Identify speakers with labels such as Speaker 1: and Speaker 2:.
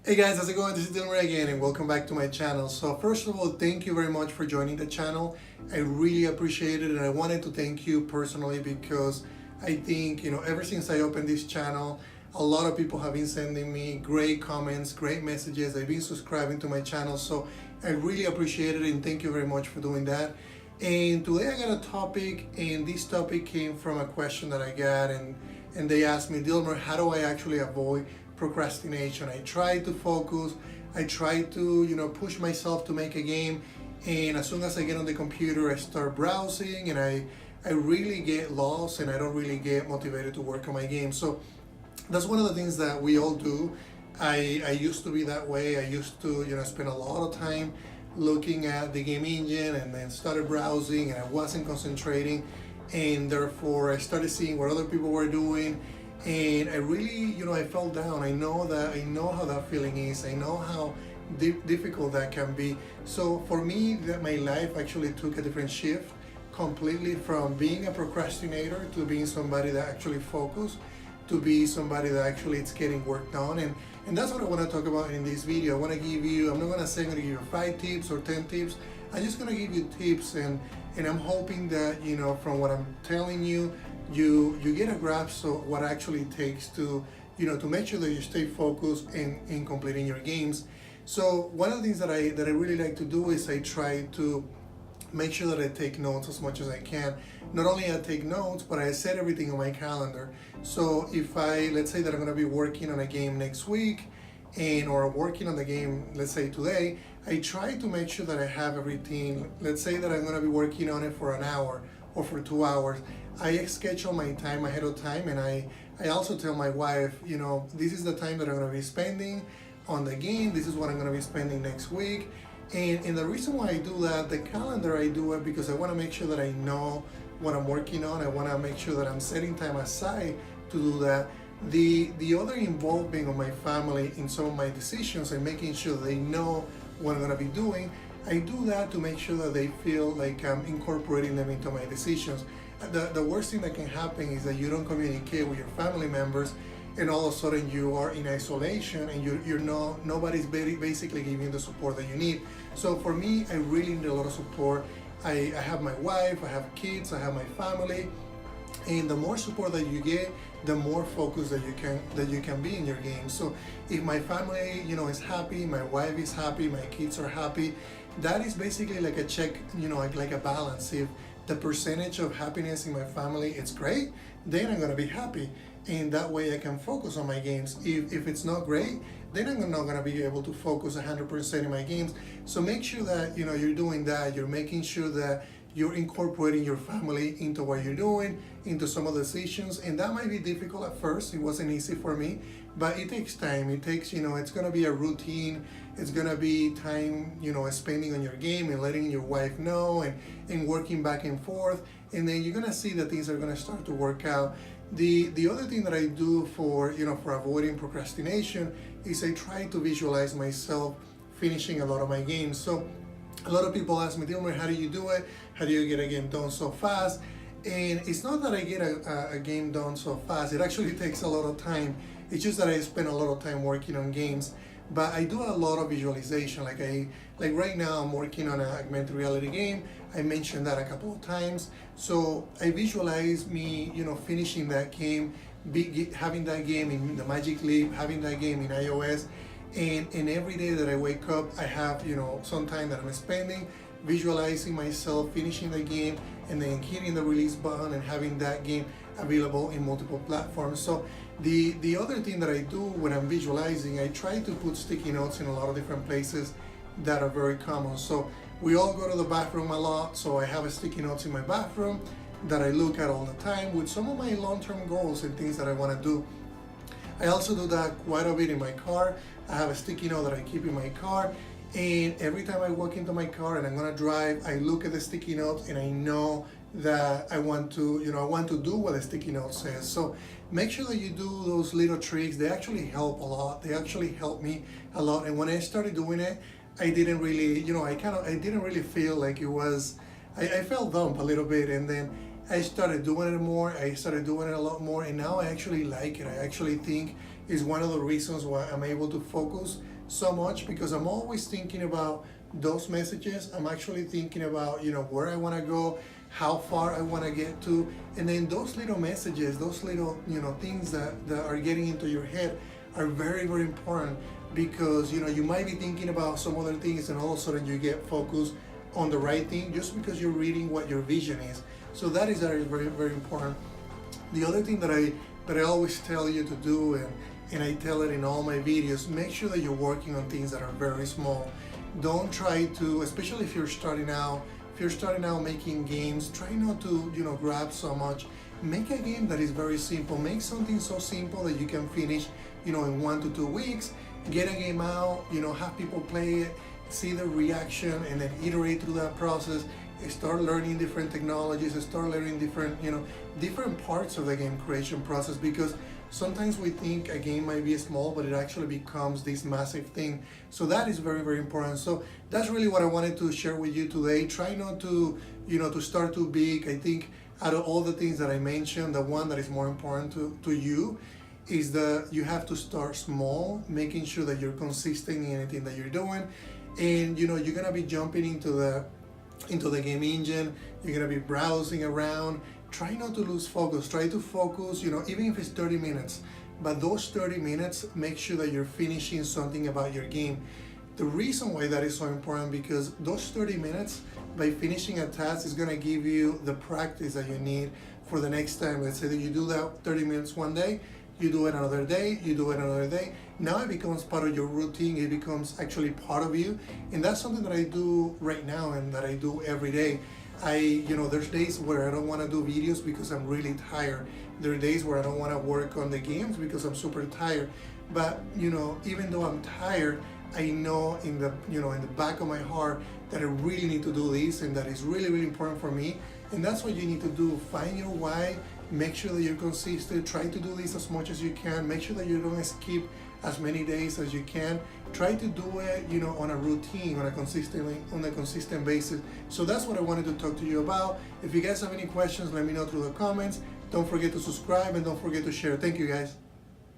Speaker 1: Hey guys, how's it going? This is Dilmer again and welcome back to my channel. So first of all, thank you very much for joining the channel. I really appreciate it, and I wanted to thank you personally because I think, ever since I opened this channel, a lot of people have been sending me great comments, great messages. They've been subscribing to my channel, so I really appreciate it and thank you very much for doing that. And today I got a topic, and this topic came from a question that I got, and they asked me, Dilmer, how do I actually avoid procrastination? I try to focus, I try to push myself to make a game, and as soon as I get on the computer I start browsing and I really get lost and I don't really get motivated to work on my game. So that's one of the things that we all do. I used to be that way. I used to spend a lot of time looking at the game engine and then started browsing, and I wasn't concentrating, and therefore I started seeing what other people were doing, and I really I fell down. I know how that feeling is. I know how difficult that can be. So for me, that my life actually took a different shift completely, from being a procrastinator to being somebody that actually focus, to be somebody that actually is getting work done. And that's what I want to talk about in this video. I want to give you, I'm not going to say I'm going to give you 5 tips or 10 tips. I'm just going to give you tips, and I'm hoping that from what I'm telling you, you get a grasp of what actually takes to to make sure that you stay focused in completing your games. So one of the things that I really like to do is I try to make sure that I take notes as much as I can. Not only I take notes, but I set everything on my calendar. So if let's say that I'm going to be working on a game next week, or working on the game, let's say today, I try to make sure that I have everything. Let's say that I'm going to be working on it for an hour or for 2 hours. I schedule my time ahead of time, and I also tell my wife, this is the time that I'm going to be spending on the game. This is what I'm going to be spending next week. And the reason why I do that, the calendar, I do it because I want to make sure that I know what I'm working on. I want to make sure that I'm setting time aside to do that. The other involvement of my family in some of my decisions and making sure they know what I'm going to be doing, I do that to make sure that they feel like I'm incorporating them into my decisions. The worst thing that can happen is that you don't communicate with your family members, and all of a sudden you are in isolation, and nobody's basically giving you the support that you need. So for me, I really need a lot of support. I have my wife, I have kids, I have my family, and the more support that you get, the more focused that you can be in your game. So if my family is happy, my wife is happy, my kids are happy, that is basically like a check, like a balance. If the percentage of happiness in my family is great, then I'm gonna be happy, and that way I can focus on my games. If it's not great, then I'm not gonna be able to focus 100% in my games. So make sure that you're doing that. You're making sure that you're incorporating your family into what you're doing, into some of the decisions, and that might be difficult at first. It wasn't easy for me, but it takes time. It takes, it's gonna be a routine. It's gonna be time, spending on your game and letting your wife know, and working back and forth, and then you're gonna see that things are gonna start to work out. The other thing that I do for avoiding procrastination is I try to visualize myself finishing a lot of my games. So a lot of people ask me, Dilmer, how do you do it? How do you get a game done so fast? And it's not that I get a game done so fast. It actually takes a lot of time. It's just that I spend a lot of time working on games. But I do a lot of visualization. Like right now I'm working on an augmented reality game. I mentioned that a couple of times. So I visualize me, finishing that game, having that game in the Magic Leap, having that game in iOS. And every day that I wake up, I have some time that I'm spending visualizing myself finishing the game, and then hitting the release button and having that game available in multiple platforms. So the other thing that I do when I'm visualizing, I try to put sticky notes in a lot of different places that are very common. So we all go to the bathroom a lot, so I have a sticky notes in my bathroom that I look at all the time with some of my long-term goals and things that I want to do. I also do that quite a bit in my car. I have a sticky note that I keep in my car, and every time I walk into my car and I'm gonna drive, I look at the sticky notes and I know that I want to do what the sticky note says. So make sure that you do those little tricks. They actually help a lot. They actually help me a lot. And when I started doing it, I didn't really, I didn't really feel like it was, I felt dumb a little bit, and then I started doing it more. I started doing it a lot more, and now I actually like it. I actually think is one of the reasons why I'm able to focus so much, because I'm always thinking about those messages. I'm actually thinking about, where I want to go, how far I want to get to, and then those little messages, those little, things that are getting into your head are very, very important, because, you might be thinking about some other things and all of a sudden you get focused on the right thing just because you're reading what your vision is. So that is very, very, very important. The other thing that I always tell you to do, and I tell it in all my videos, make sure that you're working on things that are very small. Don't try to, especially if you're starting out making games, try not to, grab so much. Make a game that is very simple. Make something so simple that you can finish, in 1 to 2 weeks. Get a game out, have people play it, see the reaction, and then iterate through that process. Start learning different technologies, start learning different parts of the game creation process, because sometimes we think a game might be small, but it actually becomes this massive thing. So that is very, very important. So that's really what I wanted to share with you today. Try not to, to start too big. I think out of all the things that I mentioned, the one that is more important to you is that you have to start small, making sure that you're consistent in anything that you're doing. And you're gonna be jumping into the game engine, you're gonna be browsing around. Try not to lose focus. Try to focus, even if it's 30 minutes. But those 30 minutes, make sure that you're finishing something about your game. The reason why that is so important, because those 30 minutes, by finishing a task, is gonna give you the practice that you need for the next time. Let's say that you do that 30 minutes one day, you do it another day, you do it another day. Now it becomes part of your routine, it becomes actually part of you. And that's something that I do right now and that I do every day. There's days where I don't want to do videos because I'm really tired. There are days where I don't want to work on the games because I'm super tired. But, even though I'm tired, I know in the back of my heart that I really need to do this, and that is really, really important for me. And that's what you need to do. Find your why. Make sure that you're consistent. Try to do this as much as you can. Make sure that you don't skip as many days as you can. Try to do it, on a routine, on a consistent basis. So that's what I wanted to talk to you about. If you guys have any questions, let me know through the comments. Don't forget to subscribe and don't forget to share. Thank you, guys.